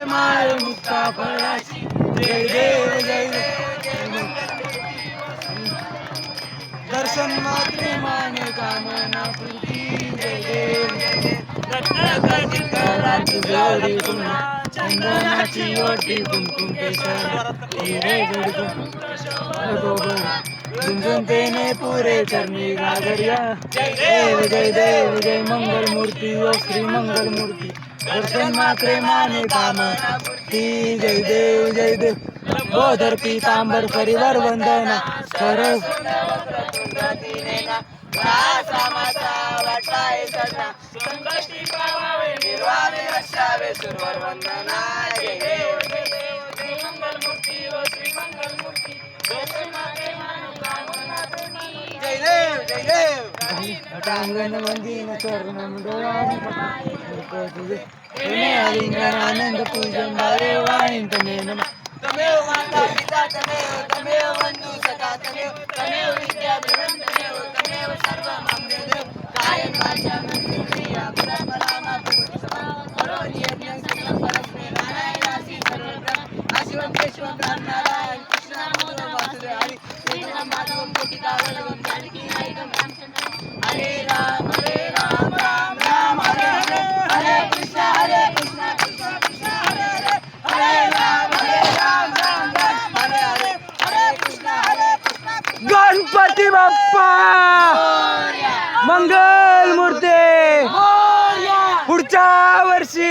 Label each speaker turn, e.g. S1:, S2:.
S1: माळ मुक्ता फळाची जय देव जय देव दर्शन मात्रे माने कामना पूर्ती जय देव घरात जोडी पुन्हा चंदनाची ओटी कुंकुम केशर हिरे झुंझुन तेने पुरे चरणी घागरिया जय देव जय मंगल मूर्ती ओ श्री मंगल मूर्ती दर्शन मात्रे माने कामना पूर्ती जय देव बोधर पीतांबर परिवार वंदना सरस वाटाय सदा संकष्टी पावावे निर्वाणे रक्षावे सुरवर वंदना जय देव जय मंगल मूर्ती ओ श्री मंगल मूर्ती दर्शन मात्रे माने कामना पूर्ती जय देव टांगण वंदीन चरण डोळ्याने तुझे आलिंगन पूजन भावे वाईन तमेव माता पिता तमेव बंधू सखा तमेव विद्या तमेव सर्व मामदेव कायम वाचा क्रिया परमपरामा करोति यज्ञं सकलं परस्मै नारायणासि सर्वत्र आशिवं केशवं नारायण कृष्ण वासुदेव हरि कृष्ण माधवं कोटिकावलवं जानकी नायकं रामचंद्र हरे राम राम राम हरे हरे हरे कृष्ण कृष्ण कृष्ण हरे हरे हरे राम राम हरे हरे हरे कृष्ण गणपती बाप्पा मंगल मूर्ती पुढच्या वर्षी